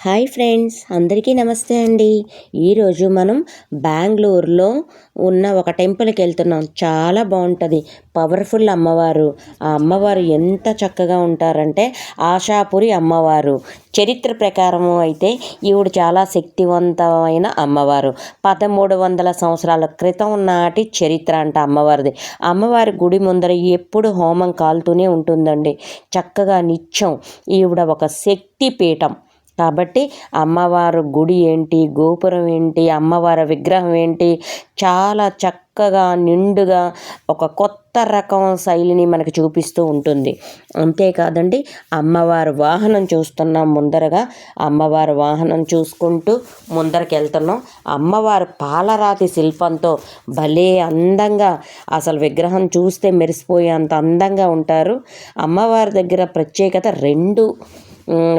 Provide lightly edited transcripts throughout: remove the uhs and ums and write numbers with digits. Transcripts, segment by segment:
Hi friends, అందరికీ నమస్తే అండి. ఈరోజు మనం బెంగళూరులో ఉన్న ఒక టెంపుల్కి వెళ్తున్నాం. చాలా బాగుంటుంది. పవర్ఫుల్ అమ్మవారు. ఆ అమ్మవారు ఎంత చక్కగా ఉంటారంటే ఆశాపురి అమ్మవారు. చరిత్ర ప్రకారము అయితే ఈవిడ చాలా శక్తివంతమైన అమ్మవారు. 1300 సంవత్సరాల క్రితం నాటి చరిత్ర అంట అమ్మవారిది. అమ్మవారి గుడి ముందర ఎప్పుడు హోమం కాలుతూనే ఉంటుందండి. చక్కగా నిత్యం ఈవిడ ఒక శక్తి పీఠం. కాబట్టి అమ్మవారు గుడి ఏంటి, గోపురం ఏంటి, అమ్మవారి విగ్రహం ఏంటి, చాలా చక్కగా నిండుగా ఒక కొత్త రకం శైలిని మనకు చూపిస్తూ ఉంటుంది. అంతేకాదండి, అమ్మవారి వాహనం చూస్తున్నాం. ముందరగా అమ్మవారి వాహనం చూసుకుంటూ ముందరికి వెళ్తున్నాం. అమ్మవారి పాలరాతి శిల్పంతో భలే అందంగా, అసలు విగ్రహం చూస్తే మెరిసిపోయేంత అందంగా ఉంటారు. అమ్మవారి దగ్గర ప్రత్యేకత 2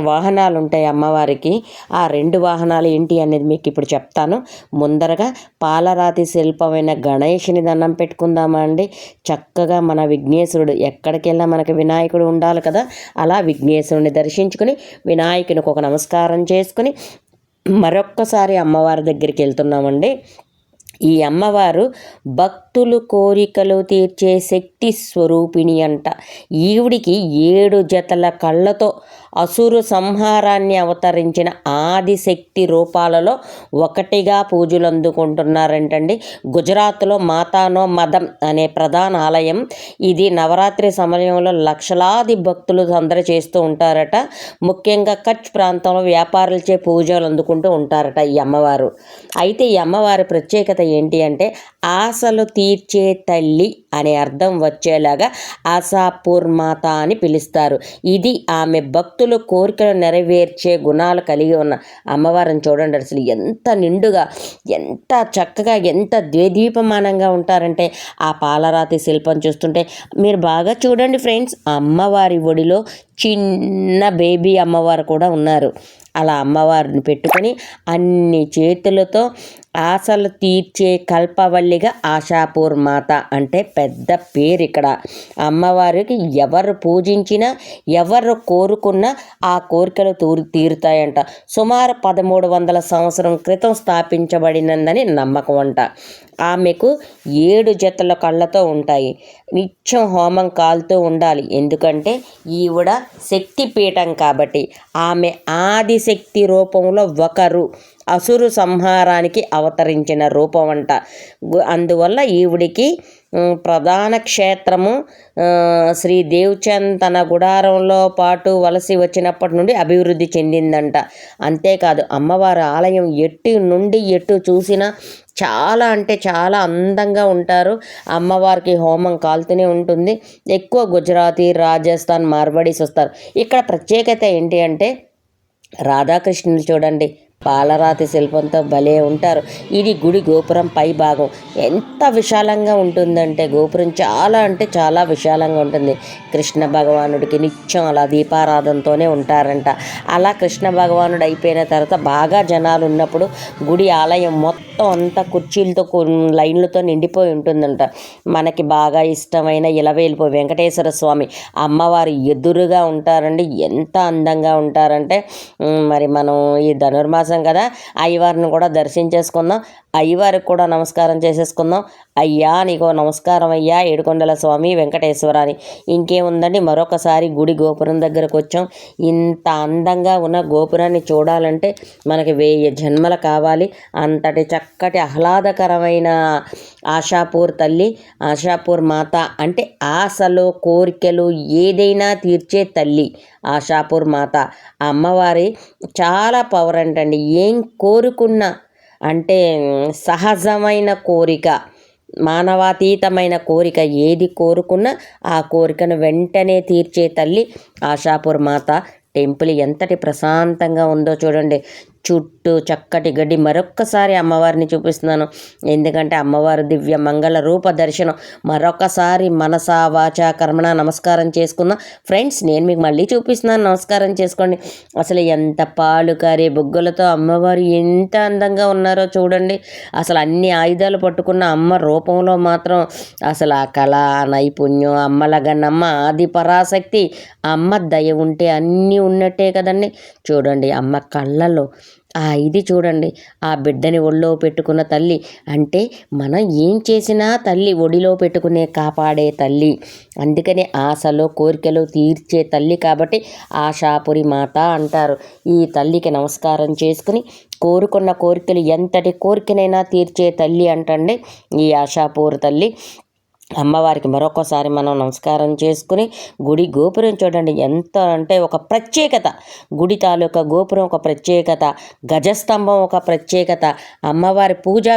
వాహనాలు ఉంటాయి అమ్మవారికి. ఆ 2 వాహనాలు ఏంటి అనేది మీకు ఇప్పుడు చెప్తాను. ముందరగా పాలరాతి శిల్పమైన గణేషుని దండం పెట్టుకుందామా అండి. చక్కగా మన విఘ్నేశ్వరుడు, ఎక్కడికి వెళ్ళినా మనకి వినాయకుడు ఉండాలి కదా, అలా విఘ్నేశ్వరుని దర్శించుకుని వినాయకునికి ఒక నమస్కారం చేసుకుని మరొక్కసారి అమ్మవారి దగ్గరికి వెళ్తున్నామండి. ఈ అమ్మవారు భక్తులు కోరికలు తీర్చే శక్తి స్వరూపిణి అంట. ఈవిడికి 7 జతల కళ్ళతో అసురు సంహారాన్ని అవతరించిన ఆదిశక్తి రూపాలలో ఒకటిగా పూజలు అందుకుంటున్నారంటండి. గుజరాత్లో మాతానో మదం అనే ప్రధాన ఆలయం ఇది. నవరాత్రి సమయంలో లక్షలాది భక్తులు సందడి చేస్తూ ఉంటారట. ముఖ్యంగా కచ్ ప్రాంతంలో వ్యాపారులచే పూజలు అందుకుంటూ ఉంటారట ఈ అమ్మవారు. అయితే ఈ అమ్మవారి ప్రత్యేకత ఏంటి అంటే ఆశలు తీర్చే తల్లి అనే అర్థం వచ్చేలాగా ఆశాపూర్ మాత అని పిలుస్తారు. ఇది ఆమె భక్తులు కోరికలు నెరవేర్చే గుణాలు కలిగి ఉన్న అమ్మవారిని చూడండి. అసలు ఎంత నిండుగా, ఎంత చక్కగా, ఎంత ద్వేదీపమానంగా ఉంటారంటే ఆ పాలరాతి శిల్పం చూస్తుంటే మీరు బాగా చూడండి ఫ్రెండ్స్. అమ్మవారి ఒడిలో చిన్న బేబీ అమ్మవారు కూడా ఉన్నారు. అలా అమ్మవారిని పెట్టుకొని అన్ని చేతులతో ఆశలు తీర్చే కల్పవల్లిగా ఆశాపూర్ మాత అంటే పెద్ద పేరు ఇక్కడ. అమ్మవారికి ఎవరు పూజించినా, ఎవరు కోరుకున్నా ఆ కోరికలు తీరుతాయంట. సుమారు 1300 సంవత్సరం క్రితం స్థాపించబడినందని నమ్మకం అంట. ఆమెకు 7 జతల కళ్ళతో ఉంటాయి. నిత్యం హోమం కాలుతూ ఉండాలి. ఎందుకంటే ఈవిడ శక్తిపీఠం కాబట్టి. ఆమె ఆదిశక్తి రూపంలో ఒకరు, అసురు సంహారానికి అవతరించిన రూపం అంట. అందువల్ల ఈవిడికి ప్రధాన క్షేత్రము శ్రీ దేవ్చంద్ తన గుడారంలో పాటు వలసి వచ్చినప్పటి నుండి అభివృద్ధి చెందిందంట. అంతేకాదు, అమ్మవారి ఆలయం ఎటు నుండి ఎటు చూసినా చాలా అంటే చాలా అందంగా ఉంటారు. అమ్మవారికి హోమం కాలుతూనే ఉంటుంది. ఎక్కువ గుజరాతీ, రాజస్థాన్, మార్వాడీస్ వస్తారు. ఇక్కడ ప్రత్యేకత ఏంటి అంటే రాధాకృష్ణులు చూడండి, పాలరాతి శిల్పంతో భలే ఉంటారు. ఇది గుడి గోపురం పై భాగం. ఎంత విశాలంగా ఉంటుందంటే గోపురం చాలా అంటే చాలా విశాలంగా ఉంటుంది. కృష్ణ భగవానుడికి నిత్యం అలా దీపారాధనతోనే ఉంటారంట. అలా కృష్ణ భగవానుడు అయిపోయిన తర్వాత బాగా జనాలు ఉన్నప్పుడు గుడి ఆలయం మొత్తం అంతా కుర్చీలతో లైన్లతో నిండిపోయి ఉంటుందంట. మనకి బాగా ఇష్టమైన ఇలవేల్పు వెంకటేశ్వర స్వామి అమ్మవారి ఎదురుగా ఉంటారండి. ఎంత అందంగా ఉంటారంటే మరి మనం ఈ ధనుర్మాసం కదా, అయ్యవారిని కూడా దర్శించేసుకుందాం. అయ్యవారికి కూడా నమస్కారం చేసేసుకుందాం. అయ్యా నీకో నమస్కారం అయ్యా ఏడుకొండల స్వామి వెంకటేశ్వర అని. ఇంకేముందండి, మరొకసారి గుడి గోపురం దగ్గరకు వచ్చాం. ఇంత అందంగా ఉన్న గోపురాన్ని చూడాలంటే మనకి 1000 జన్మలు కావాలి. అంతటి చక్కటి ఆహ్లాదకరమైన ఆశాపూర్ తల్లి, ఆశాపూర్ మాత అంటే ఆశలు కోరికలు ఏదైనా తీర్చే తల్లి ఆశాపూర్ మాత. అమ్మవారి చాలా పవర్ అంటండి. ఏం కోరుకున్నా అంటే సహజమైన కోరిక, మానవాతీతమైన కోరిక ఏది కోరుకున్నా ఆ కోరికను వెంటనే తీర్చే తల్లి ఆశాపూర్ మాత. టెంపుల్ ఎంతటి ప్రశాంతంగా ఉందో చూడండి. చుట్టూ చక్కటి గడ్డి. మరొక్కసారి అమ్మవారిని చూపిస్తున్నాను, ఎందుకంటే అమ్మవారు దివ్య మంగళ రూప దర్శనం. మరొకసారి మనసా వాచా కర్మణ నమస్కారం చేసుకున్న ఫ్రెండ్స్, నేను మీకు మళ్ళీ చూపిస్తున్నాను, నమస్కారం చేసుకోండి. అసలు ఎంత పాలు కారే బొగ్గులతో అమ్మవారు ఎంత అందంగా ఉన్నారో చూడండి. అసలు అన్ని ఆయుధాలు పట్టుకున్న అమ్మ రూపంలో మాత్రం అసలు ఆ కళ, నైపుణ్యం, అమ్మలగన్నమ్మ ఆది పరాశక్తి. అమ్మ దయ ఉంటే అన్నీ ఉన్నట్టే కదండి. చూడండి అమ్మ కళ్ళల్లో ఇది చూడండి, ఆ బిడ్డని ఒళ్ళో పెట్టుకున్న తల్లి. అంటే మనం ఏం చేసినా తల్లి ఒడిలో పెట్టుకునే కాపాడే తల్లి. అందుకని ఆశలో కోరికలు తీర్చే తల్లి కాబట్టి ఆశాపురి మాత అంటారు. ఈ తల్లికి నమస్కారం చేసుకుని కోరుకున్న కోరికలు, ఎంతటి కోరికనైనా తీర్చే తల్లి అంటండి ఈ ఆశాపూర్ తల్లి. అమ్మవారికి మరొకసారి మనం నమస్కారం చేసుకుని గుడి గోపురం చూడండి ఎంత అంటే ఒక ప్రత్యేకత. గుడి తాలూకా గోపురం ఒక ప్రత్యేకత, గజస్తంభం ఒక ప్రత్యేకత, అమ్మవారి పూజా